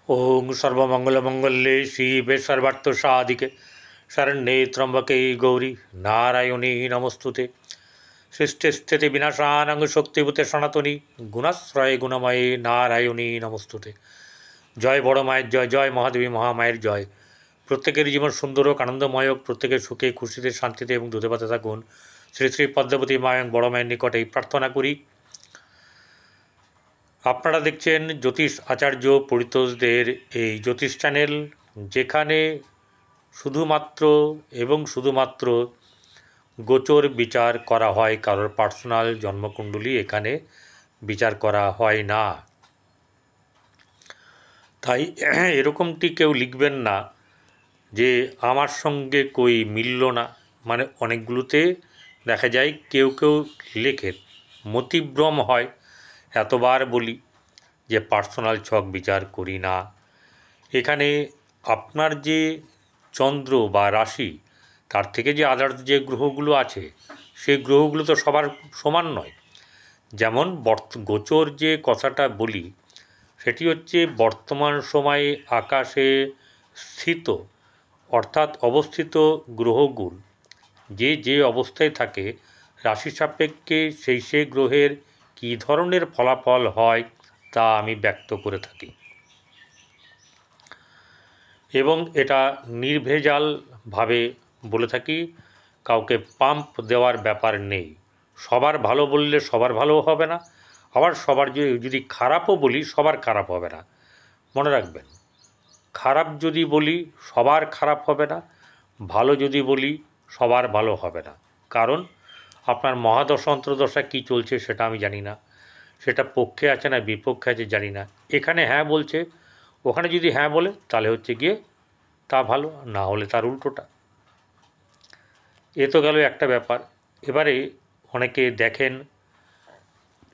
ओं सर्वमंगलमंगल्ये शिवे सर्वार्थसाधिके शरण्ये त्र्यंबके गौरी नारायणी नमस्तुते। सृष्टिस्थिति विनाशानां शक्तिभूते सनातनी गुणाश्रये गुणमये नारायणी नमस्तुते। जय बड़ मायर जय, जय महादेवी महामायर जय। प्रत्येकेर जीवन सुंदर होक, आनंदमय होक, प्रत्येकेर सुखे खुशिते शांतिते एवं दूधे भाते थाकुन। श्री श्री पद्मावती माँ एवं बड़ माয়ের নিকট এই প্রার্থনা করি। আপনারা দেখছেন জ্যোতিষ আচার্য পরিতোষদের এই জ্যোতিষ চ্যানেল, যেখানে শুধুমাত্র এবং শুধুমাত্র গোচর বিচার করা হয়, কারোর পার্সোনাল জন্মকুণ্ডলী এখানে বিচার করা হয় না। তাই এরকমটি কেউ লিখবেন না যে আমার সঙ্গে কই মিলল না। মানে অনেকগুলোতে দেখা যায় কেউ কেউ লেখে, মতিভ্রম হয়। এতবার বলি যে পার্সোনাল ছক বিচার করি না। এখানে আপনার যে চন্দ্র বা রাশি, তার থেকে যে আদার্স যে গ্রহগুলো আছে, সেই গ্রহগুলো তো সবার সমান নয়। যেমন গোচর যে কথাটা বলি, সেটি হচ্ছে বর্তমান সময়ে আকাশে স্থিত অর্থাৎ অবস্থিত গ্রহগুলো যে যে অবস্থায় থাকে, রাশি সাপেক্ষে সেই সেই গ্রহের কী ধরনের ফলাফল হয় তা আমি ব্যক্ত করে থাকি, এবং এটা নির্ভেজালভাবে বলে থাকি। কাউকে পাম্প দেওয়ার ব্যাপার নেই। সবার ভালো বললে সবার ভালো হবে না, আবার সবার যদি খারাপও বলি সবার খারাপ হবে না। মনে রাখবেন, খারাপ যদি বলি সবার খারাপ হবে না, ভালো যদি বলি সবার ভালো হবে না। কারণ আপনার মহাদশা অন্তর্দশা কী চলছে সেটা আমি জানি না, সেটা পক্ষে আছে না বিপক্ষে আছে জানি না। এখানে হ্যাঁ বলছে, ওখানে যদি হ্যাঁ বলে তাহলে হচ্ছে গিয়ে তা ভালো, না হলে তার উল্টোটা। এ তো গেল একটা ব্যাপার। এবারে অনেকে দেখেন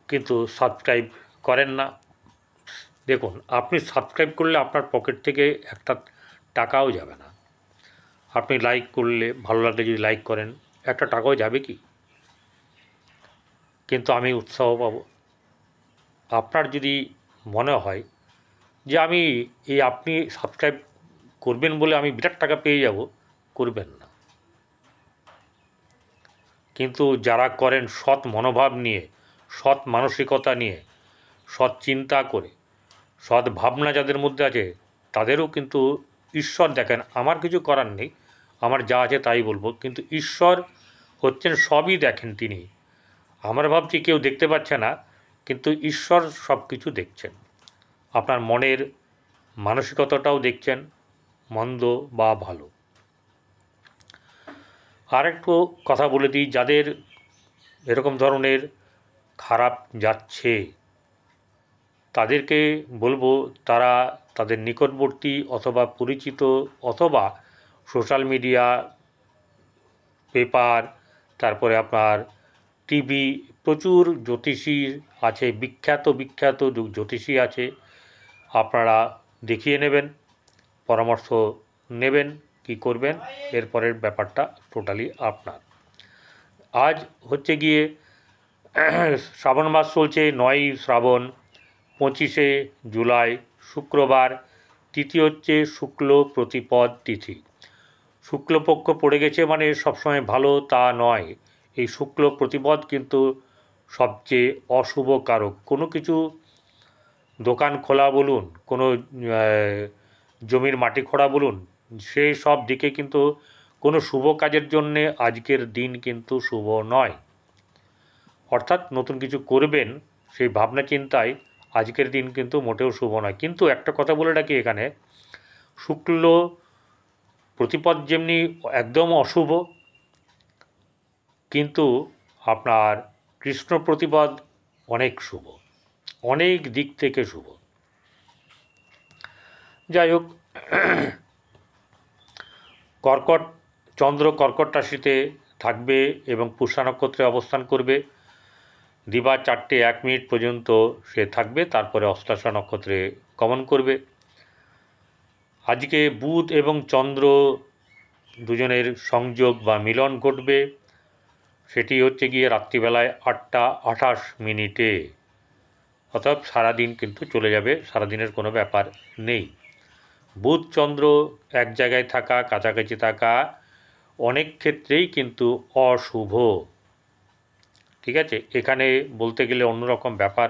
কিন্তু সাবস্ক্রাইব করেন না। দেখুন, আপনি সাবস্ক্রাইব করলে আপনার পকেট থেকে একটা টাকাও যাবে না। আপনি লাইক করলে, ভালো লাগলে যদি লাইক করেন, একটা টাকাও যাবে কি? কিন্তু আমি উৎসাহ পাব। আপনার যদি মনে হয় যে আমি আপনি সাবস্ক্রাইব করবেন বলে আমি বিরাট টাকা পেয়ে যাব, করবেন না। কিন্তু যারা করেন সৎ মনোভাব নিয়ে, সৎ মানসিকতা নিয়ে, সৎ চিন্তা করে, সৎ ভাবনা যাদের মধ্যে আছে, তাদেরও কিন্তু ঈশ্বর দেখেন। আমার কিছু করার নেই, আমার যা আছে তাই বলবো, কিন্তু ঈশ্বর হচ্ছেন সবই দেখেন তিনি। আমরা ভাবছি কেউ দেখতে পাচ্ছে না, কিন্তু ঈশ্বর সব কিছু দেখছেন। আপনার মনের মানসিকতাটাও দেখছেন, মন্দ বা ভালো। আর একটু কথা বলে দিই, যাদের এরকম ধরনের খারাপ যাচ্ছে তাদেরকে বলবো, তারা তাদের নিকটবর্তী অথবা পরিচিত অথবা সোশ্যাল মিডিয়া, পেপার, তারপরে আপনার টিভি, প্রচুর জ্যোতিষী আছে, বিখ্যাত বিখ্যাত জ্যোতিষী আছে, আপনারা দেখিয়ে নেবেন, পরামর্শ নেবেন কি করবেন। এরপরের ব্যাপারটা টোটালি আপনার। আজ হচ্ছে গিয়ে শ্রাবণ মাস চলছে, 9ই শ্রাবণ, 25শে জুলাই, শুক্রবার। তিথি হচ্ছে শুক্ল প্রতিপদ তিথি। শুক্লপক্ষ পড়ে গেছে মানে সবসময় ভালো তা নয়। এই শুক্ল প্রতিপদ কিন্তু সবচেয়ে অশুভ কারক। কোনো কিছু দোকান খোলা বলুন, কোনো জমির মাটি খোঁড়া বলুন, সেই সব দিকে কিন্তু কোনো শুভ কাজের জন্যে আজকের দিন কিন্তু শুভ নয়। অর্থাৎ নতুন কিছু করবেন সেই ভাবনা চিন্তায় আজকের দিন কিন্তু মোটেও শুভ নয়। কিন্তু একটা কথা বলে রাখি, এখানে শুক্ল প্রতিপদ যেমনি একদম অশুভ, কিন্তু আপনার কৃষ্ণ প্রতিপদ অনেক শুভ, অনেক দিক থেকে শুভ। যাই হোক, কর্কট চন্দ্র কর্কট রাশিতে থাকবে এবং পুষ্যা নক্ষত্রে অবস্থান করবে। দিবা 4টে 1 মিনিট পর্যন্ত সে থাকবে, তারপরে অশ্লেষা নক্ষত্রে গমন করবে। আজকে বুধ এবং চন্দ্র দুজনের সংযোগ বা মিলন ঘটবে, সেটি হচ্ছে গিয়ে রাত্রিবেলায় 8টা 28 মিনিটে। অতএব সারাদিন কিন্তু চলে যাবে, সারাদিনের কোনো ব্যাপার নেই। বুধ চন্দ্র এক জায়গায় থাকা, কাছাকাছি থাকা অনেক ক্ষেত্রেই কিন্তু অশুভ। ঠিক আছে, এখানে বলতে গেলে অন্যরকম ব্যাপার,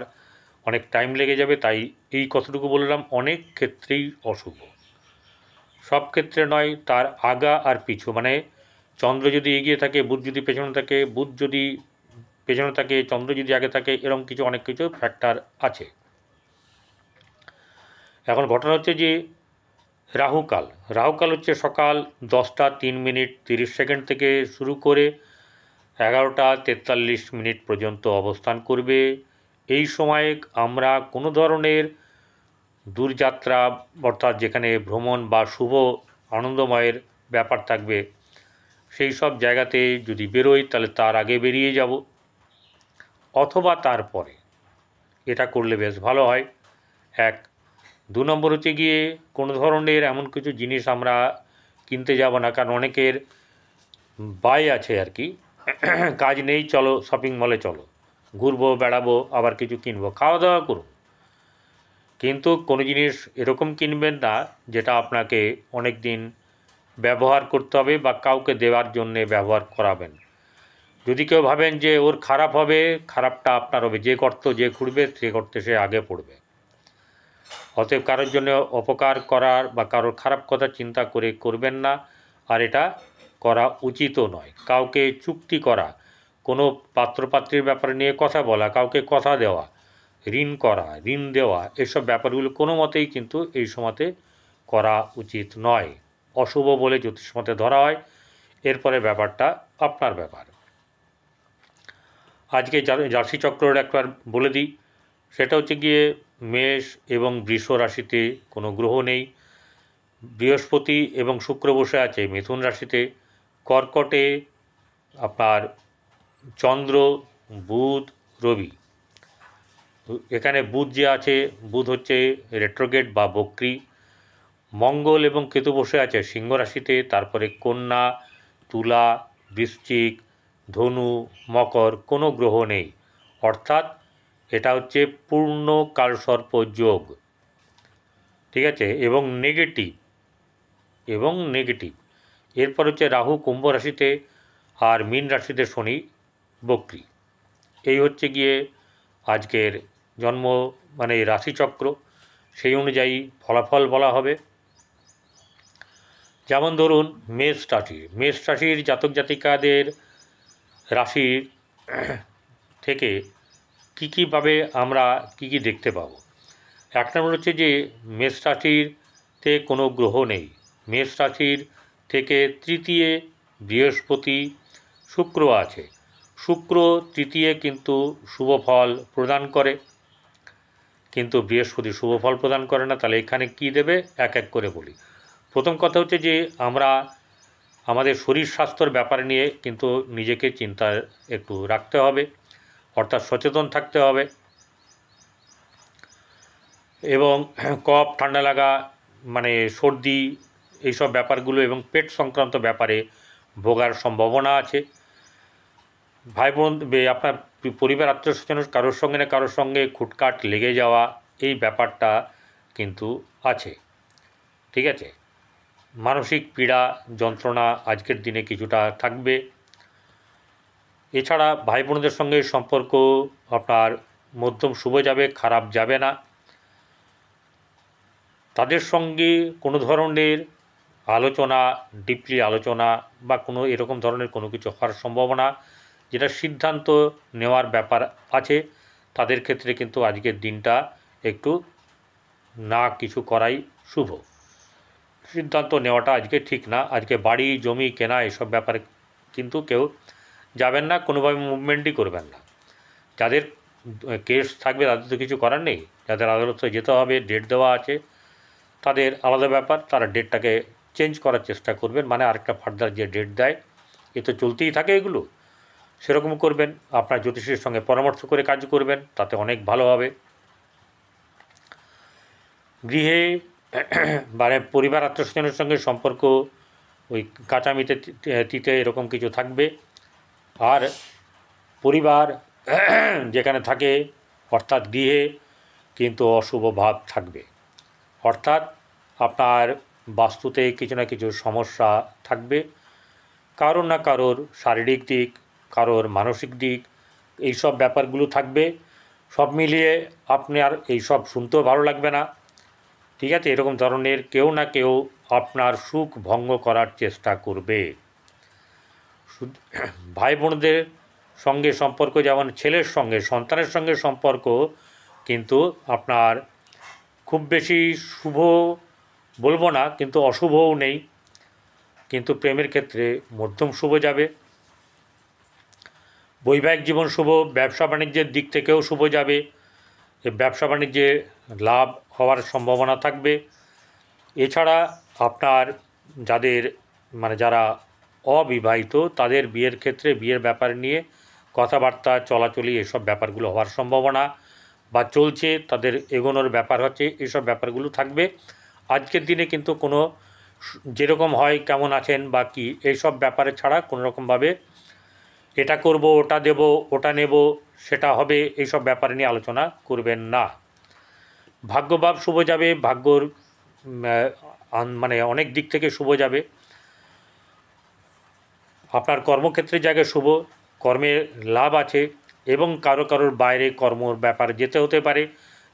অনেক টাইম লেগে যাবে, তাই এই কতটুকু বললাম, অনেক ক্ষেত্রেই অশুভ। সব ক্ষেত্রে নয়, তার আগা আর পিছু, মানে চন্দ্র যদি এগিয়ে থাকে, বুধ যদি পেছনে থাকে, বুধ যদি পেছনে থাকে, চন্দ্র যদি আগে থাকে, এরকম কিছু অনেক কিছু ফ্যাক্টর আছে। এখন ঘটনা হচ্ছে যে রাহুকাল রাহুকাল হচ্ছে সকাল 10:03:30 থেকে শুরু করে 11:43 পর্যন্ত অবস্থান করবে। এই সময়ে আমরা কোনো ধরনের দূরযাত্রা, অর্থাৎ যেখানে ভ্রমণ বা শুভ আনন্দময়ের ব্যাপার থাকবে, সেই সব জায়গাতে যদি বেরোই তাহলে তার আগে বেরিয়ে যাব, অথবা তারপরে। এটা করলে বেশ ভালো হয়। 1 2 নম্বর হচ্ছে গিয়ে কোনো ধরনের এমন কিছু জিনিস আমরা কিনতে যাব না, কারণ অনেকের বাই আছে আর কি, কাজ নেই, চলো শপিং মলে চলো, ঘুরবো বেড়াবো, আবার কিছু কিনবো, খাওয়া দাওয়া করুন, কিন্তু কোনো জিনিস এরকম কিনবেন না যেটা আপনাকে অনেক দিন ব্যবহার করতে হবে বা কাউকে দেওয়ার জন্যে ব্যবহার করাবেন। যদি কেউ ভাবেন যে ওর খারাপ হবে, খারাপটা আপনার হবে, যে গর্ত যে খুঁড়বে সে গর্তে সে আগে পড়বে। অতএব কারোর জন্য অপকার করার বা কারোর খারাপ কথা চিন্তা করে করবেন না, আর এটা করা উচিতও নয়। কাউকে চুক্তি করা, কোনো পাত্রপাত্রীর ব্যাপারে নিয়ে কথা বলা, কাউকে কথা দেওয়া, ঋণ করা, ঋণ দেওয়া, এসব ব্যাপারগুলো কোনো মতেই কিন্তু এই সময়তে করা উচিত নয়। অশুভ বলে জ্যোতিষ মতে ধরা হয়। এরপরে ব্যাপারটা আপনার ব্যাপার। আজকে রাশিচক্রের একবার বলে দিই, সেটা হচ্ছে গিয়ে মেষ এবং বৃষ রাশিতে কোনো গ্রহ নেই। বৃহস্পতি এবং শুক্র বসে আছে মিথুন রাশিতে। কর্কটে আপনার চন্দ্র, বুধ, রবি। এখানে বুধ যে আছে, বুধ হচ্ছে রেট্রোগেট বা বক্রী। মঙ্গল এবং কেতু বসে আছে সিংহ রাশিতে, তারপরে কন্যা, তুলা, বৃশ্চিক, ধনু, মকর, কোনো গ্রহ নেই, অর্থাৎ এটা হচ্ছে পূর্ণ কালসর্প যোগ। ঠিক আছে, এবং নেগেটিভ। এরপর হচ্ছে রাহু কুম্ভ রাশিতে, আর মীন রাশিতে শনি বক্রী। এই হচ্ছে গিয়ে আজকের জন্ম মানে রাশিচক্র, সেই অনুযায়ী ফলাফল বলা হবে। যেমন ধরুন মেষ রাশির জাতক জাতিকাদের রাশির থেকে কীভাবে আমরা কী দেখতে পাবো। 1 নম্বর হচ্ছে যে মেষ রাশিতে কোনো গ্রহ নেই। মেষ রাশির থেকে তৃতীয় বৃহস্পতি, শুক্র আছে। শুক্র তৃতীয় কিন্তু শুভ ফল প্রদান করে, কিন্তু বৃহস্পতি শুভ ফল প্রদান করে না। তাহলে এখানে কি দেবে এক এক করে বলি। প্রথম কথা হচ্ছে যে আমরা আমাদের শরীর স্বাস্থ্যর ব্যাপার নিয়ে কিন্তু নিজেকে চিন্তা একটু রাখতে হবে, অর্থাৎ সচেতন থাকতে হবে। এবং কফ, ঠান্ডা লাগা, মানে সর্দি, এইসব ব্যাপারগুলো এবং পেট সংক্রান্ত ব্যাপারে ভোগার সম্ভাবনা আছে। ভাই বোন, আপনার পরিবার আত্মীয় স্বজন কারোর সঙ্গে না কারোর সঙ্গে খুটকাট লেগে যাওয়া, এই ব্যাপারটা কিন্তু আছে। ঠিক আছে, মানসিক পীড়া যন্ত্রণা আজকের দিনে কিছুটা থাকবে। এছাড়া ভাই বোনদের সঙ্গে সম্পর্ক আপনার মধ্যম শুভ যাবে, খারাপ যাবে না। তাদের সঙ্গে কোনো ধরনের আলোচনা, ডিপলি আলোচনা বা কোনো এরকম ধরনের কোনো কিছু হওয়ার সম্ভাবনা, যেটা সিদ্ধান্ত নেওয়ার ব্যাপার আছে, তাদের ক্ষেত্রে কিন্তু আজকের দিনটা একটু না কিছু করাই শুভ। সিদ্ধান্ত নেওয়াটা আজকে ঠিক না। আজকে বাড়ি জমি কেনা এসব ব্যাপারে কিন্তু কেউ যাবেন না, কোনোভাবে মুভমেন্টই করবেন না। যাদের কেস থাকবে তাদের তো কিছু করার নেই, যাদের আদালতে যেতে হবে, ডেট দেওয়া আছে, তাদের আলাদা ব্যাপার, তারা ডেটটাকে চেঞ্জ করার চেষ্টা করবেন, মানে আরেকটা ফার্দার যে ডেট দেয়, এ তো চলতেই থাকে এগুলো, সেরকম করবেন। আপনার জ্যোতিষীর সঙ্গে পরামর্শ করে কাজ করবেন, তাতে অনেক ভালো হবে। গৃহে মানে পরিবার আত্মীয়স্বজনের সঙ্গে সম্পর্ক ওই কাঁচামিতে তিতে এরকম কিছু থাকবে। আর পরিবার যেখানে থাকে, অর্থাৎ গৃহে কিন্তু অশুভ ভাব থাকবে, অর্থাৎ আপনার বাস্তুতে কিছু না কিছু সমস্যা থাকবে, কারোর না কারোর শারীরিক দিক, কারোর মানসিক দিক, এইসব ব্যাপারগুলো থাকবে। সব মিলিয়ে আপনার এইসব শুনতেও ভালো লাগবে না, ঠিক আছে? এরকম ধরনের কেউ না কেউ আপনার সুখ ভঙ্গ করার চেষ্টা করবে। ভাই বোনদের সঙ্গে সম্পর্ক, যেমন ছেলের সঙ্গে, সন্তানের সঙ্গে সম্পর্ক কিন্তু আপনার খুব বেশি শুভ বলবো না, কিন্তু অশুভও নেই, কিন্তু প্রেমের ক্ষেত্রে মধ্যম শুভ যাবে। বৈবাহিক জীবন শুভ, ব্যবসা বাণিজ্যের দিক থেকেও শুভ যাবে, ব্যবসা বাণিজ্যে লাভ হওয়ার সম্ভাবনা থাকবে। এছাড়া আপনার যাদের যারা অবিবাহিত, তাদের বিয়ের ক্ষেত্রে বিয়ের ব্যাপার নিয়ে কথাবার্তা চলাচলি এসব ব্যাপারগুলো হওয়ার সম্ভাবনা, বা চলছে তাদের এগোনোর ব্যাপার হচ্ছে, এসব ব্যাপারগুলো থাকবে। আজকের দিনে কিন্তু কোনো যেরকম হয় কেমন আছেন বা কী এইসব ব্যাপারে ছাড়া কোনো রকমভাবে এটা করব, ওটা দেব, ওটা নেব, সেটা হবে, এইসব ব্যাপারে নিয়ে আলোচনা করবেন না। ভাগ্যভাব শুভ যাবে, ভাগ্যর অনেক দিক থেকে শুভ যাবে। আপনার কর্মক্ষেত্রের জায়গায় শুভ, কর্মের লাভ আছে, এবং কারোর বাইরে কর্মর ব্যাপারে যেতে হতে পারে,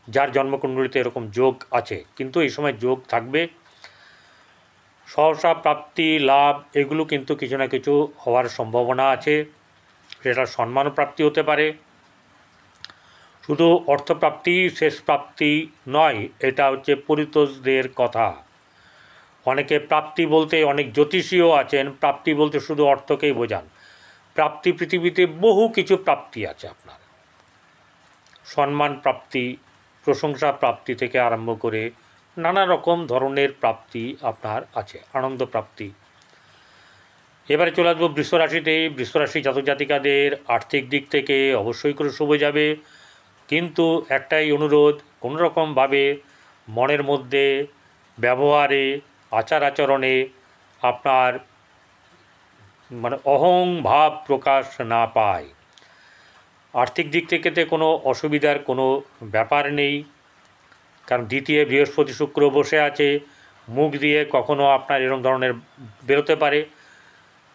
যার জন্মকুণ্ডলিতে এরকম যোগ আছে। কিন্তু এই সময় যোগ থাকবে, সহসা প্রাপ্তি, লাভ, এগুলো কিন্তু কিছু না কিছু হওয়ার সম্ভাবনা আছে। সেটা সম্মান প্রাপ্তি হতে পারে, শুধু অর্থপ্রাপ্তি শেষ প্রাপ্তি নয়, এটা হচ্ছে পরিতোষদের কথা। অনেকে প্রাপ্তি বলতে, অনেক জ্যোতিষীও আছেন প্রাপ্তি বলতে শুধু অর্থকেই বোঝান। প্রাপ্তি, পৃথিবীতে বহু কিছু প্রাপ্তি আছে আপনার, সম্মান প্রাপ্তি, প্রশংসা প্রাপ্তি থেকে আরম্ভ করে নানা রকম ধরনের প্রাপ্তি আপনার আছে, আনন্দ প্রাপ্তি। এবারে চলে আসবো বৃষরাশিতে। বৃষরাশি জাতক জাতিকাদের আর্থিক দিক থেকে অবশ্যই করে শুভ যাবে, কিন্তু একটাই অনুরোধ, কোনো রকমভাবে মনের মধ্যে, ব্যবহারে, আচার আচরণে আপনার অহং ভাব প্রকাশ না পায়। আর্থিক দিক থেকে কোনো অসুবিধার কোনো ব্যাপার নেই, কারণ দ্বিতীয় বৃহস্পতি শুক্র বসে আছে, মুখ দিয়ে কখনো আপনার এরকম ধরনের বেরোতে পারে।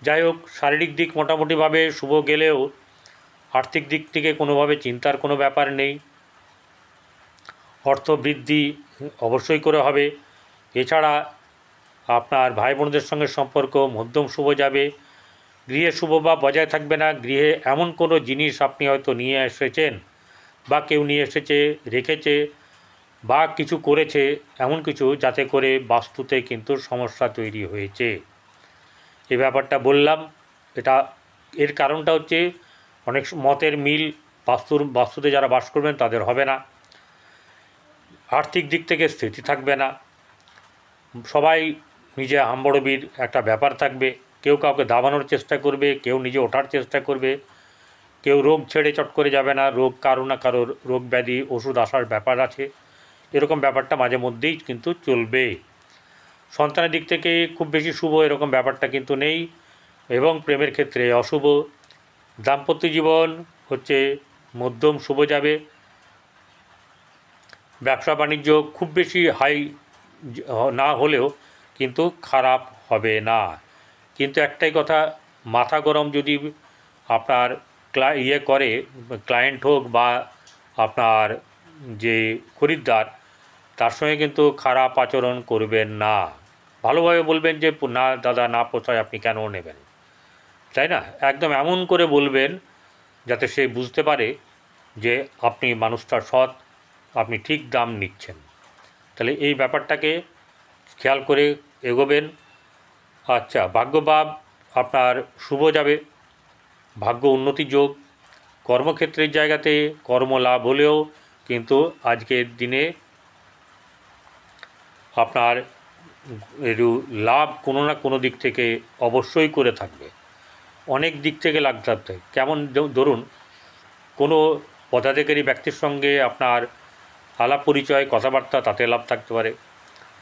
যাই হোক, শারীরিক দিক মোটামুটিভাবে শুভ গেলেও আর্থিক দিক থেকে কোনোভাবে চিন্তার কোনো ব্যাপার নেই। অর্থ বৃদ্ধি অবশ্যই করে হবে। এছাড়া আপনার ভাই বোনদের সঙ্গে সম্পর্ক মধ্যম শুভ যাবে। গৃহে শুভ বা বজায় থাকবে না। গৃহে এমন কোনো জিনিস আপনি হয়তো নিয়ে এসেছেন, বা কেউ নিয়ে এসেছে, রেখেছে, বা কিছু করেছে, এমন কিছু যাতে করে বাস্তুতে কিন্তু সমস্যা তৈরি হয়েছে। এই ব্যাপারটা বললাম, এর কারণটা হচ্ছে অনেক মতের মিল বাস্তুতে যারা বাস করবেন তাদের হবে না। আর্থিক দিক থেকে স্থিতি থাকবে না, সবাই নিজে হাম্বড়বির একটা ব্যাপার থাকবে। কেউ কাউকে দাবানোর চেষ্টা করবে, কেউ নিজে ওঠার চেষ্টা করবে, কেউ রোগ ছেড়ে চট করে যাবে না। রোগ কারো না কারোর রোগ ব্যাধি ওষুধ আসার ব্যাপার আছে, এরকম ব্যাপারটা মাঝে মধ্যেই কিন্তু চলবে। সন্তানের দিক থেকে খুব বেশি শুভ এরকম ব্যাপারটা কিন্তু নেই, এবং প্রেমের ক্ষেত্রে অশুভ। দাম্পত্য জীবন হচ্ছে মধ্যম শুভ যাবে। ব্যবসা বাণিজ্য খুব বেশি হাই না হলেও কিন্তু খারাপ হবে না। কিন্তু একটাই কথা, মাথা গরম যদি আপনার করে ক্লায়েন্ট হোক বা আপনার যে খরিদ্দার, তার সঙ্গে কিন্তু খারাপ আচরণ করবেন না। ভালোভাবে বলবেন যে না দাদা, না পোষায়, আপনি কেন নেবেন, তাই না? একদম এমন করে বলবেন যাতে সে বুঝতে পারে যে আপনি মানুষটা সৎ, আপনি ঠিক দাম নিচ্ছেন। তাহলে এই ব্যাপারটাকে খেয়াল করে এগোবেন। আচ্ছা, ভাগ্যভাব আপনার শুভ যাবে, ভাগ্য উন্নতি যোগ। কর্মক্ষেত্রের জায়গাতে কর্ম লাভ হলেও কিন্তু আজকের দিনে আপনার লাভ কোনো না কোনো দিক থেকে অবশ্যই করে থাকবে, অনেক দিক থেকে লাভ থাকবে। কেমন, ধরুন কোনো পদাধিকারী ব্যক্তির সঙ্গে আপনার আলাপ পরিচয়, কথাবার্তা, তাতে লাভ থাকতে পারে।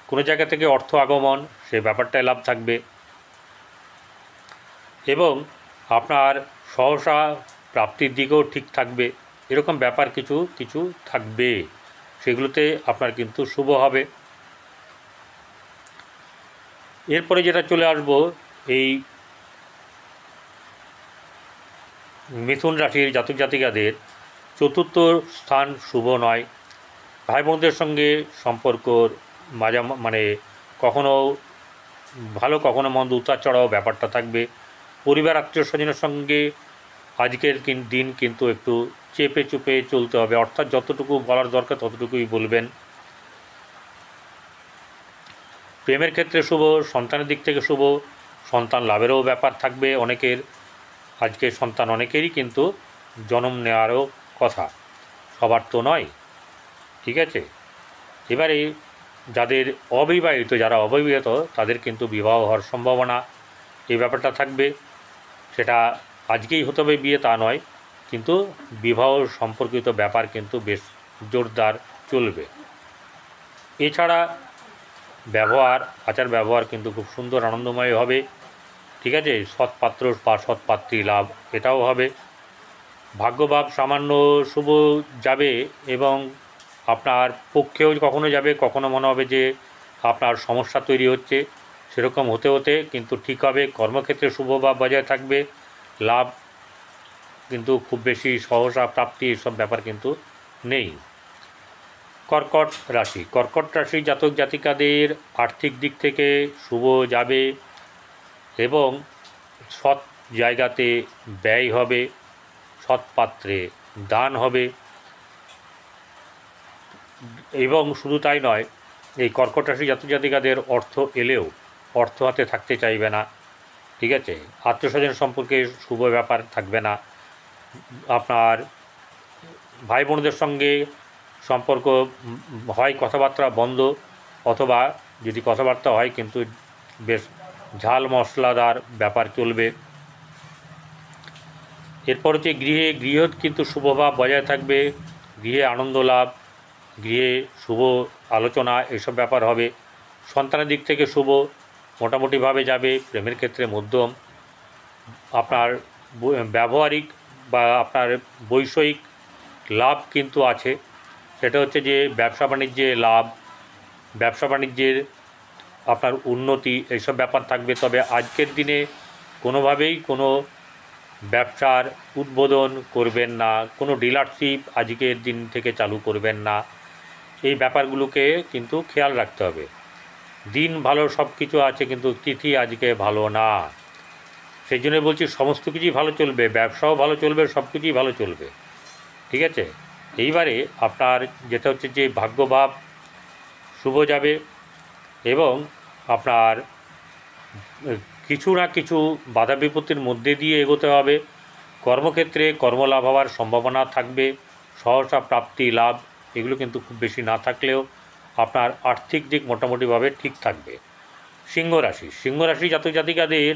কোনো জায়গা থেকে অর্থ আগমন, সে ব্যাপারটায় লাভ থাকবে। এবং আপনার সহসা প্রাপ্তির দিকেও ঠিক থাকবে, এরকম ব্যাপার কিছু কিছু থাকবে। সেগুলোতে আপনার কিন্তু শুভ হবে। এরপরে যেটা চলে আসবো, এই মিথুন রাশির জাতক জাতিকাদের চতুর্থ স্থান শুভ নয়। ভাই বোনদের সঙ্গে সম্পর্কর মানে কখনো ভালো কখনো মন্দ উতার চড়াও ব্যাপারটা থাকবে। পরিবার আত্মীয় স্বজনের সঙ্গে আজকের দিন কিন্তু একটু চেপে চুপে চলতে হবে, অর্থাৎ যতটুকু বলার দরকার ততটুকুই বলবেন। প্রেমের ক্ষেত্রে শুভ, সন্তানের দিক থেকে শুভ, সন্তান লাভেরও ব্যাপার থাকবে অনেকের। আজকে সন্তান অনেকেরই কিন্তু জন্ম নেওয়ারও কথা, সবার তো নয়, ঠিক আছে। এবারে যাদের অবিবাহিত, যারা অবিবাহিত তাদের কিন্তু বিবাহ হওয়ার সম্ভাবনা, এই ব্যাপারটা থাকবে। সেটা আজকেই হতে হবে বিয়ে তা নয়, কিন্তু বিবাহ সম্পর্কিত ব্যাপার কিন্তু বেশ জোরদার চলবে। এছাড়া ব্যবহার, আচার ব্যবহার কিন্তু খুব সুন্দর আনন্দময় হবে, ঠিক আছে। সৎপাত্র বা সৎপাত্রী লাভ এটাও হবে। ভাগ্যভাব সামান্য শুভ যাবে এবং আপনার পক্ষেও কখনো যাবে, কখনো মনে হবে যে আপনার সমস্যা তৈরি হচ্ছে, সেরকম হতে হতে কিন্তু ঠিক হবে। কর্মক্ষেত্রে শুভভাব বজায় থাকবে, লাভ কিন্তু খুব বেশি সহসা প্রাপ্তি এসব ব্যাপার কিন্তু নেই। কর্কট রাশি, কর্কট রাশি জাতক জাতিকাদের আর্থিক দিক থেকে শুভ যাবে এবং সৎ জায়গাতে ব্যয় হবে, সৎ পাত্রে দান হবে। এবং শুধু তাই নয়, এই কর্কট রাশি জাতক জাতিকাদের অর্থ এলেও অর্থ হাতে থাকতে চাইবে না, ঠিক আছে। আত্মীয় স্বজন সম্পর্কে শুভ ব্যাপার থাকবে না। আপনার ভাই বোনদের সঙ্গে সম্পর্ক হয় কথাবার্তা বন্ধ, অথবা যদি কথাবার্তা হয় কিন্তু বেশ ঝাল মশলাদার ব্যাপার চলবে। এরপর হচ্ছে গৃহ কিন্তু শুভভাব বজায় থাকবে, গৃহে আনন্দ লাভ, গৃহে শুভ আলোচনা এসব ব্যাপার হবে। সন্তানের দিক থেকে শুভ, মোটামুটিভাবে যাবে। প্রেমের ক্ষেত্রে মধ্যম। আপনার ব্যবহারিক বা আপনার বৈষয়িক লাভ কিন্তু আছে, সেটা হচ্ছে যে ব্যবসা বাণিজ্যে লাভ, ব্যবসা বাণিজ্যের আপনার উন্নতি এইসব ব্যাপার থাকবে। তবে আজকের দিনে কোনোভাবেই কোনো ব্যবসার উদ্বোধন করবেন না, কোনো ডিলারশিপ আজকের দিন থেকে চালু করবেন না, এই ব্যাপারগুলোকে কিন্তু খেয়াল রাখতে হবে। দিন ভালো, সব কিছু আছে, কিন্তু তিথি আজকে ভালো না। সেই জন্য বলছি সমস্ত কিছুই ভালো চলবে, ব্যবসাও ভালো চলবে, সব কিছুই ভালো চলবে, ঠিক আছে। এইবারে আপনার যেটা হচ্ছে যে ভাগ্যভাব শুভ যাবে এবং আপনার কিছু না কিছু বাধা বিপত্তির মধ্যে দিয়ে এগোতে হবে। কর্মক্ষেত্রে কর্মলাভ হওয়ার সম্ভাবনা থাকবে, সহসা প্রাপ্তি লাভ এগুলো কিন্তু খুব বেশি না থাকলেও আপনার আর্থিক দিক মোটামুটিভাবে ঠিক থাকবে। সিংহ রাশি জাতক জাতিকাদের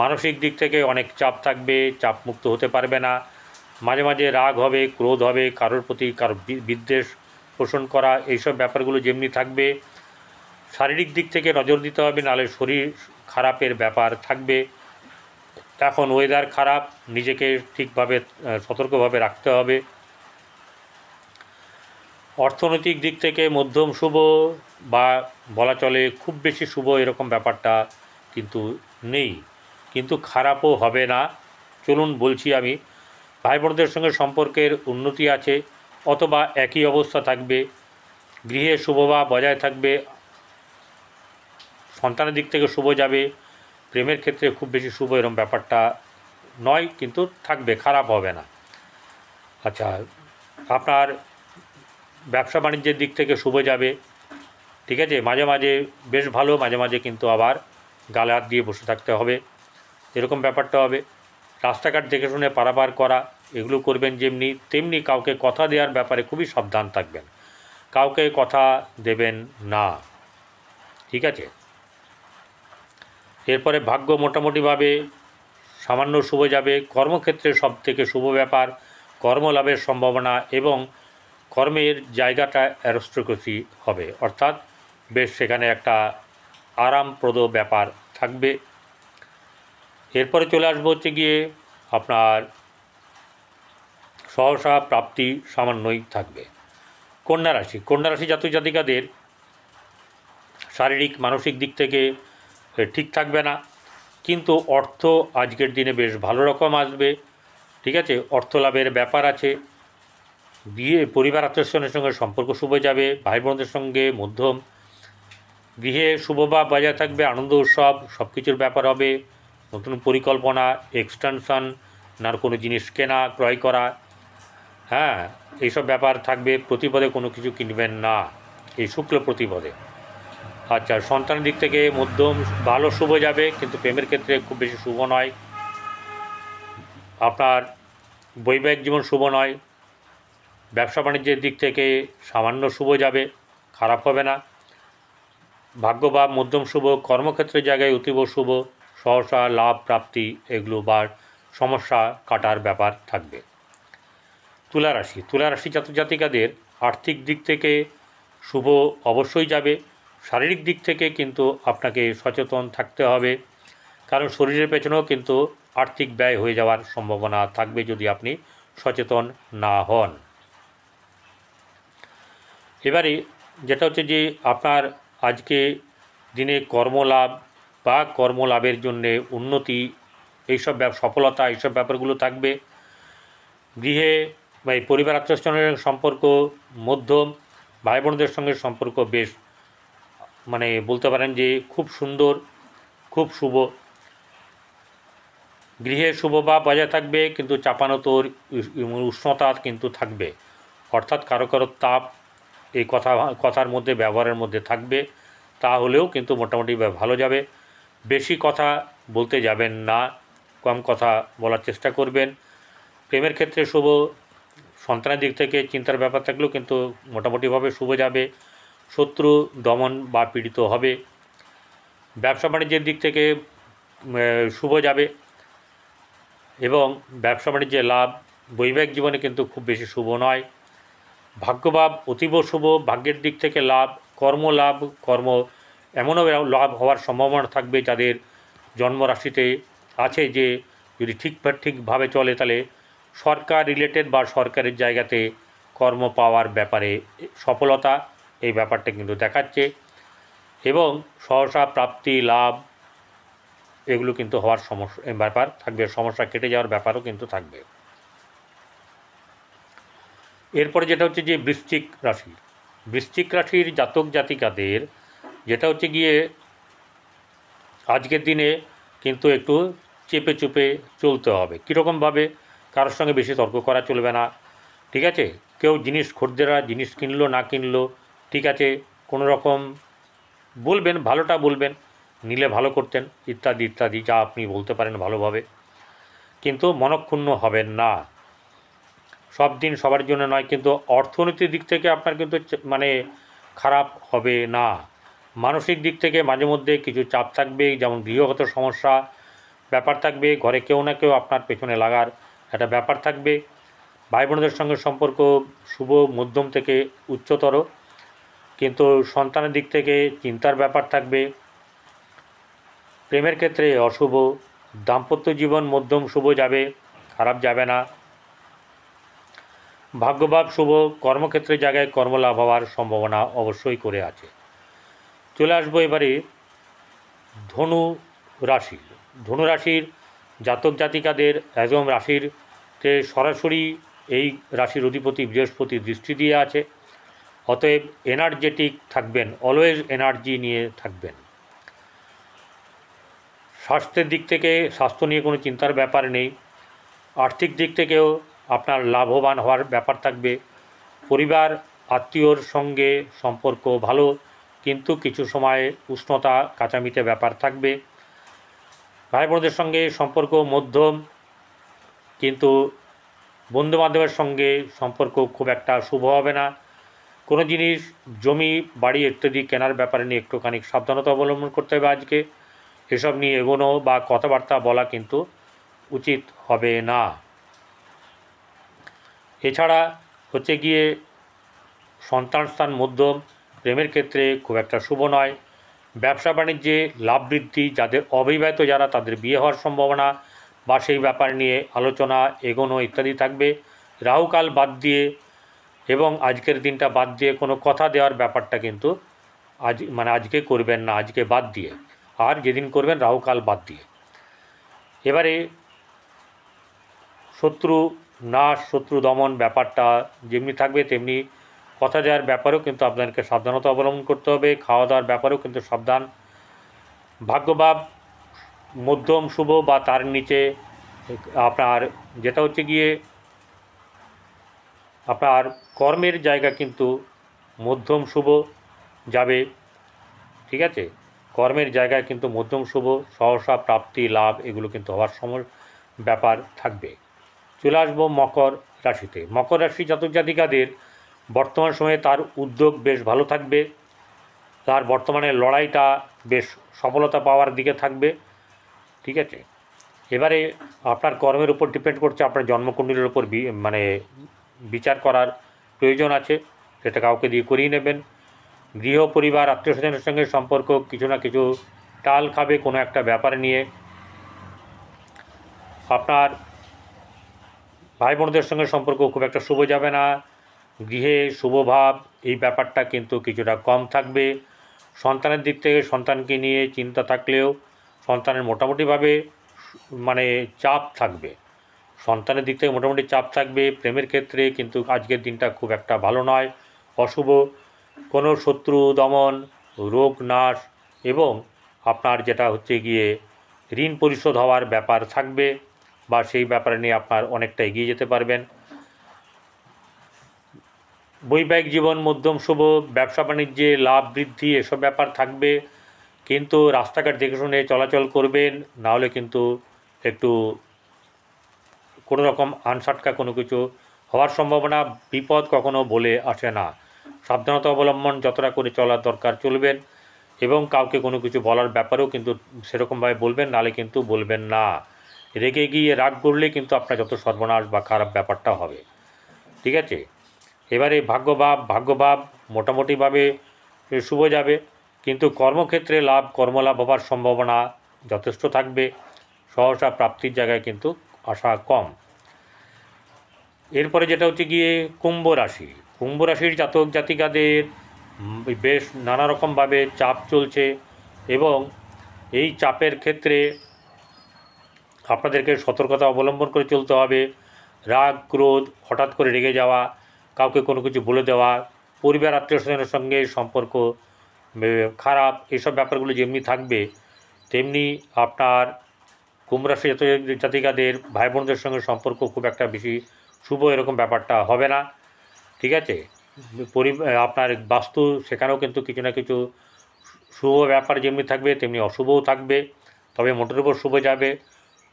মানসিক দিক থেকে অনেক চাপ থাকবে, চাপমুক্ত হতে পারবে না। মাঝে মাঝে রাগ হবে, ক্রোধ হবে, কারোর প্রতি কারো বিদ্বেষ পোষণ করা, এইসব ব্যাপারগুলো যেমনি থাকবে। শারীরিক দিক থেকে নজর দিতে হবে, নাহলে শরীর খারাপের ব্যাপার থাকবে। এখন ওয়েদার খারাপ, নিজেকে ঠিকভাবে সতর্কভাবে রাখতে হবে। অর্থনৈতিক দিক থেকে মধ্যম শুভ বা বলা চলে খুব বেশি শুভ এরকম ব্যাপারটা কিন্তু নেই, কিন্তু খারাপও হবে না। চলুন বলছি আমি। ভাই বোনদের সঙ্গে সম্পর্কের উন্নতি আছে অথবা একই অবস্থা থাকবে, গৃহে শুভভাব বজায় থাকবে, সন্তানের দিক থেকে শুভ যাবে। প্রেমের ক্ষেত্রে খুব বেশি শুভ এরকম ব্যাপারটা নয়, কিন্তু থাকবে, খারাপ হবে না। আচ্ছা, আপনার ব্যবসা বাণিজ্যের দিক থেকে শুভ যাবে, ঠিক আছে। মাঝে মাঝে বেশ ভালো, মাঝে মাঝে কিন্তু আবার গালে হাত দিয়ে বসে থাকতে হবে, এরকম ব্যাপারটা হবে। রাস্তাঘাট দেখে শুনে পারাপার করা এগুলো করবেন, যেমনি তেমনি কাউকে কথা দেওয়ার ব্যাপারে খুবই সাবধান থাকবেন, কাউকে কথা দেবেন না, ঠিক আছে। এরপরে ভাগ্য মোটামুটিভাবে সামান্য শুভ যাবে। কর্মক্ষেত্রে সব থেকে শুভ ব্যাপার কর্মলাভের সম্ভাবনা এবং কর্মের জায়গাটা অ্যারিস্টোক্রেসি হবে, অর্থাৎ বেশ সেখানে একটা আরামপ্রদ ব্যাপার থাকবে। এরপরে চলে আসবো হচ্ছে গিয়ে আপনার সহসা প্রাপ্তি সামান্যই থাকবে। কন্যা রাশি জাতক জাতিকাদের শারীরিক মানসিক দিক থেকে ঠিক থাকবে না, কিন্তু অর্থ আজকের দিনে বেশ ভালো রকম আসবে। ঠিক আছে, অর্থ লাভের ব্যাপার আছে। বিয়ে, পরিবার আত্মীয়স্বজনের সঙ্গে সম্পর্ক শুভ যাবে। ভাই বোনদের সঙ্গে মধ্যম। গৃহে শুভভাব বজায় থাকবে। আনন্দ উৎসব সব কিছুর ব্যাপার হবে। নতুন পরিকল্পনা, এক্সটেনশন, নার কোনো জিনিস কেনা ক্রয় করা, হ্যাঁ, এইসব ব্যাপার থাকবে। প্রতিপদে কোনো কিছু কিনবেন না এই শুক্ল প্রতিপদে। আচ্ছা, সন্তানের দিক থেকে মধ্যম ভালো শুভ যাবে, কিন্তু প্রেমের ক্ষেত্রে খুব বেশি শুভ নয়। আপনার বৈবাহিক জীবন শুভ নয়। ব্যবসা বাণিজ্যের দিক থেকে সামান্য শুভ যাবে, খারাপ হবে না। ভাগ্যভাব মধ্যম শুভ। কর্মক্ষেত্রের জায়গায় অতীব শুভ। সহসা লাভ প্রাপ্তি এগুলো বা সমস্যা কাটার ব্যাপার থাকবে। তুলা রাশি জাতক জাতিকাদের আর্থিক দিক থেকে শুভ অবশ্যই যাবে। শারীরিক দিক থেকে কিন্তু আপনাকে সচেতন থাকতে হবে, কারণ শরীরের পেছনেও কিন্তু আর্থিক ব্যয় হয়ে যাওয়ার সম্ভাবনা থাকবে যদি আপনি সচেতন না হন। এবারে যেটা হচ্ছে যে আপনার আজকে দিনে কর্মলাভ বা কর্মলাভের জন্যে উন্নতি, এইসব সফলতা, এইসব ব্যাপারগুলো থাকবে। গৃহে বা এই পরিবার আত্মীয়স্বজনের সম্পর্ক মধ্যম। ভাই বোনদের সঙ্গে সম্পর্ক বেশ মানে বলতে পারেন যে খুব সুন্দর, খুব শুভ। গৃহে শুভভাব বজায় থাকবে, কিন্তু চাপানোতর উষ্ণতা কিন্তু থাকবে, অর্থাৎ কারো কারো তাপ এই কথার মধ্যে, ব্যবহারের মধ্যে থাকবে। তাহলেও কিন্তু মোটামুটি ভালো যাবে। বেশি কথা বলতে যাবেন না, কম কথা বলার চেষ্টা করবেন। প্রেমের ক্ষেত্রে শুভ। সন্তানের দিক থেকে চিন্তার ব্যাপার থাকলেও কিন্তু মোটামুটিভাবে শুভ যাবে। শত্রু দমন বা পীড়িত হবে। ব্যবসা বাণিজ্যের দিক থেকে শুভ যাবে এবং ব্যবসা বাণিজ্যে লাভ। বৈবাহিক জীবনে কিন্তু খুব বেশি শুভ নয়। ভাগ্যভাব অতীব শুভ। ভাগ্যের দিক থেকে লাভ, কর্মলাভ, এমনও লাভ হওয়ার সম্ভাবনা থাকবে যাদের জন্মরাশিতে আছে যে যদি ঠিকভাবে চলে তাহলে সরকার রিলেটেড বা সরকারের জায়গাতে কর্ম পাওয়ার ব্যাপারে সফলতা, এই ব্যাপারটা কিন্তু দেখাচ্ছে। এবং সহসা প্রাপ্তি লাভ এগুলো কিন্তু হওয়ার ব্যাপার থাকবে। সমস্যা কেটে যাওয়ার ব্যাপারও কিন্তু থাকবে। এরপরে যেটা হচ্ছে যে বৃশ্চিক রাশির জাতক জাতিকাদের যেটা হচ্ছে গিয়ে আজকের দিনে কিন্তু একটু চেপে চুপে চলতে হবে। কীরকমভাবে? কারোর সঙ্গে বেশি তর্ক করা চলবে না। ঠিক আছে, কেউ খদ্দেররা জিনিস কিনলো না কিনলো, ঠিক আছে, কোনো রকম বলবেন, ভালোটা বলবেন, নিলে ভালো করতেন, ইত্যাদি ইত্যাদি যা আপনি বলতে পারেন ভালোভাবে, কিন্তু মনক্ষুণ্ণ হবেন না। সব দিন সবার জন্য নয়, কিন্তু অর্থনীতির দিক থেকে আপনার কিন্তু মানে খারাপ হবে না। মানসিক দিক থেকে মাঝে মধ্যে কিছু চাপ থাকবে, যেমন গৃহগত সমস্যা ব্যাপার থাকবে। ঘরে কেউ না কেউ আপনার পেছনে লাগার একটা ব্যাপার থাকবে। ভাই বোনদের সঙ্গে সম্পর্ক শুভ মধ্যম থেকে উচ্চতর, কিন্তু সন্তানের দিক থেকে চিন্তার ব্যাপার থাকবে। প্রেমের ক্ষেত্রে অশুভ। দাম্পত্য জীবন মধ্যম শুভ যাবে, খারাপ যাবে না। ভাগ্যভাব শুভ। কর্মক্ষেত্রের জায়গায় কর্মলাভ হওয়ার সম্ভাবনা অবশ্যই করে আছে। চলে আসবো এবারে ধনু রাশির জাতক জাতিকাদের একদম রাশিরতে সরাসরি এই রাশির অধিপতি বৃহস্পতি দৃষ্টি দিয়ে আছে। অতএব এনার্জেটিক থাকবেন, অলওয়েজ এনার্জি নিয়ে থাকবেন। স্বাস্থ্যের দিক থেকে স্বাস্থ্য নিয়ে কোনো চিন্তার ব্যাপার নেই। আর্থিক দিক থেকেও আপনার লাভবান হওয়ার ব্যাপার থাকবে। পরিবার আত্মীয়র সঙ্গে সম্পর্ক ভালো, কিন্তু কিছু সময় উষ্ণতা কাঁচামিটে ব্যাপার থাকবে। ভাই বোনদের সঙ্গে সম্পর্ক মধ্যম, কিন্তু বন্ধুবান্ধবের সঙ্গে সম্পর্ক খুব একটা শুভ হবে না। কোনো জিনিস জমি বাড়ি ইত্যাদি কেনার ব্যাপারে নিয়ে একটুখানি সাবধানতা অবলম্বন করতে হবে আজকে। এসব নিয়ে এগোনো বা কথাবার্তা বলা কিন্তু উচিত হবে না। এছাড়া হচ্ছে গিয়ে সন্তান স্থান মধ্যম। প্রেমের ক্ষেত্রে খুব একটা শুভ নয়। ব্যবসা বাণিজ্যে লাভ বৃদ্ধি, যাদের অবিবাহিত যারা তাদের বিয়ে হওয়ার সম্ভাবনা বা সেই ব্যাপার নিয়ে আলোচনা এগোনো ইত্যাদি থাকবে। রাহুকাল বাদ দিয়ে এবং আজকের দিনটা বাদ দিয়ে কোনো কথা দেওয়ার ব্যাপারটা কিন্তু আজকে করবেন না, আজকে বাদ দিয়ে, আর যেদিন করবেন রাহুকাল বাদ দিয়ে। এবারে শত্রু নাশ, শত্রু দমন ব্যাপারটা যেমনি থাকবে, তেমনি কথা দেওয়ার ব্যাপারেও কিন্তু আপনাদেরকে সাবধানতা অবলম্বন করতে হবে। খাওয়া দাওয়ার ব্যাপারেও কিন্তু সাবধান। ভাগ্যভাব মধ্যম শুভ বা তার নিচে আপনার যেটা হচ্ছে গিয়ে আপনার কর্মের জায়গা কিন্তু মধ্যম শুভ যাবে, ঠিক আছে? কর্মের জায়গায় কিন্তু মধ্যম শুভ, সহসা প্রাপ্তি লাভ এগুলো কিন্তু হওয়ার ব্যাপার থাকবে। চলে আসবো মকর রাশিতে। মকর রাশি জাতক জাতিকাদের বর্তমান সময়ে তার উদ্যোগ বেশ ভালো থাকবে, তার বর্তমানে লড়াইটা বেশ সফলতা পাওয়ার দিকে থাকবে, ঠিক আছে? এবারে আপনার কর্মের উপর ডিপেন্ড করছে, আপনার জন্মকুণ্ডলীর উপর বিচার করার প্রয়োজন আছে, সেটা কাউকে দিয়ে করিয়ে নেবেন। গৃহ পরিবার আত্মীয় স্বজনের সঙ্গে সম্পর্ক কিছু না কিছু টাল খাবে কোনো একটা ব্যাপার নিয়ে। আপনার ভাই বোনদের সঙ্গে সম্পর্ক খুব একটা শুভ যাবে না। গৃহে শুভভাব এই ব্যাপারটা কিন্তু কিছুটা কম থাকবে। সন্তানের দিক থেকে সন্তানকে নিয়ে চিন্তা থাকলেও সন্তানের মোটামুটিভাবে চাপ থাকবে, সন্তানের দিক থেকে মোটামুটি চাপ থাকবে। প্রেমের ক্ষেত্রে কিন্তু আজকের দিনটা খুব একটা ভালো নয়, অশুভ। কোনো শত্রু দমন, রোগ নাশ এবং আপনার যেটা হচ্ছে গিয়ে ঋণ পরিশোধ হওয়ার ব্যাপার থাকবে, বা সেই ব্যাপারে নিয়ে আপনার অনেকটা এগিয়ে যেতে পারবেন। বৈবাহিক জীবন মধ্যম শুভ, ব্যবসা বাণিজ্যে লাভ বৃদ্ধি এসব ব্যাপার থাকবে, কিন্তু রাস্তাঘাট দেখে শুনে চলাচল করবেন, নাহলে কিন্তু একটু কোনো রকম আনসাটকা কোনো কিছু হওয়ার সম্ভাবনা। বিপদ কখনো বলে আসে না, সাবধানতা অবলম্বন যতটা করে চলার দরকার চলবেন, এবং কাউকে কোনো কিছু বলার ব্যাপারেও কিন্তু সেরকমভাবে বলবেন, নাহলে কিন্তু বলবেন না। রেগে গিয়ে রাগ করলে কিন্তু আপনার যত সর্বনাশ বা খারাপ ব্যাপারটা হবে, ঠিক আছে? এবারে ভাগ্যভাব মোটামুটিভাবে শুভ যাবে, কিন্তু কর্মক্ষেত্রে কর্মলাভ হবার সম্ভাবনা যথেষ্ট থাকবে, সহসা প্রাপ্তির জায়গায় কিন্তু আশা কম। এরপরে যেটা হচ্ছে গিয়ে কুম্ভ রাশি। কুম্ভ রাশির জাতক জাতিকাদের বেশ নানা রকমভাবে চাপ চলছে, এবং এই চাপের ক্ষেত্রে আপনাদেরকে সতর্কতা অবলম্বন করে চলতে হবে। রাগ ক্রোধ, হঠাৎ করে রেগে যাওয়া, কাউকে কোনো কিছু বলে দেওয়া, পরিবার আত্মীয় স্বজনের সঙ্গে সম্পর্ক খারাপ, এইসব ব্যাপারগুলো যেমনি থাকবে, তেমনি আপনার কুম্ভ রাশি জাতিকাদের ভাই বোনদের সঙ্গে সম্পর্ক খুব একটা বেশি শুভ এরকম ব্যাপারটা হবে না, ঠিক আছে? আপনার বাস্তু সেখানেও কিন্তু কিছু না কিছু শুভ ব্যাপার যেমনি থাকবে, তেমনি অশুভও থাকবে, তবে মোটের উপর শুভ যাবে।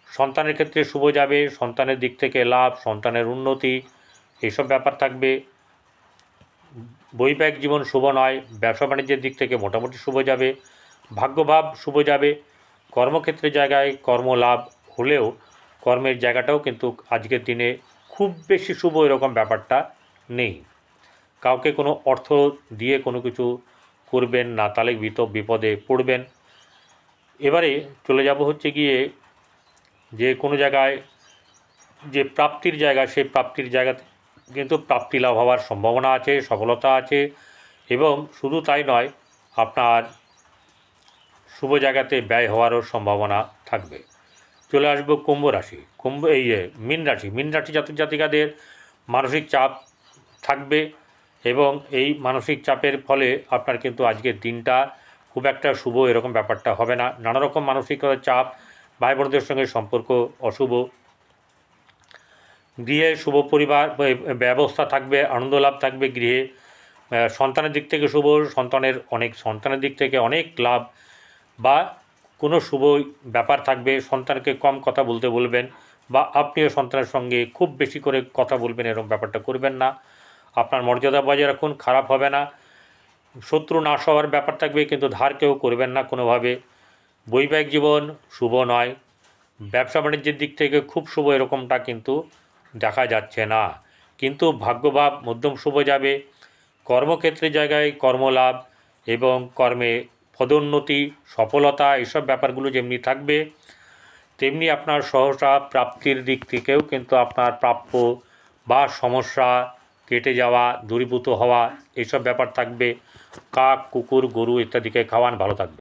সন্তানের ক্ষেত্রে শুভ যাবে, সন্তানের দিক থেকে লাভ, সন্তানের উন্নতি এইসব ব্যাপার থাকবে। বৈবাহিক জীবন শুভ নয়, ব্যবসা বাণিজ্যের দিক থেকে মোটামুটি শুভ যাবে। ভাগ্যভাব শুভ যাবে, কর্মক্ষেত্রের জায়গায় কর্মলাভ হলেও কর্মের জায়গাটাও কিন্তু আজকের দিনে খুব বেশি শুভ এরকম ব্যাপারটা নেই। কাউকে কোনো অর্থ দিয়ে কোনো কিছু করবেন না, তাহলে বিপদে পড়বেন। এবারে চলে যাব হচ্ছে গিয়ে যে কোনো জায়গায় যে প্রাপ্তির জায়গা, সেই প্রাপ্তির জায়গাতে কিন্তু প্রাপ্তি লাভ হওয়ার সম্ভাবনা আছে, সফলতা আছে, এবং শুধু তাই নয়, আপনার শুভ জায়গাতে ব্যয় হওয়ারও সম্ভাবনা থাকবে। চলে আসবো কুম্ভ রাশি। মীন রাশি জাতক জাতিকাদের মানসিক চাপ থাকবে, এবং এই মানসিক চাপের ফলে আপনার কিন্তু আজকের দিনটা খুব একটা শুভ এরকম ব্যাপারটা হবে না। নানা রকম মানসিকতার চাপ, ভাই বোনদের সঙ্গে সম্পর্ক অশুভ। গৃহে শুভ পরিবার ব্যবস্থা থাকবে, আনন্দ লাভ থাকবে গৃহে। সন্তানের দিক থেকে শুভ, সন্তানের দিক থেকে অনেক লাভ বা কোনো শুভ ব্যাপার থাকবে। সন্তানকে কম কথা বলতে বলবেন, বা আপনিও সন্তানের সঙ্গে খুব বেশি করে কথা বলবেন, এরকম ব্যাপারটা করবেন না। আপনার মর্যাদা বজায় রাখুন, খারাপ হবে না। শত্রু নাশ হওয়ার ব্যাপার থাকবে, কিন্তু ধার কেউ করবেন না কোনোভাবে। বৈবাহিক জীবন শুভ নয়, ব্যবসা বাণিজ্যের দিক থেকে খুব শুভ এরকমটা কিন্তু দেখা যাচ্ছে না, কিন্তু ভাগ্যভাব মধ্যম শুভ যাবে। কর্মক্ষেত্রের জায়গায় কর্মলাভ এবং কর্মে পদোন্নতি, সফলতা এসব ব্যাপারগুলো যেমনি থাকবে, তেমনি আপনার সহসা প্রাপ্তির দিক থেকেও কিন্তু আপনার প্রাপ্য বা সমস্যা কেটে যাওয়া, দূরীভূত হওয়া এইসব ব্যাপার থাকবে। কাক, কুকুর, গরু ইত্যাদিকে খাওয়ান, ভালো থাকবে।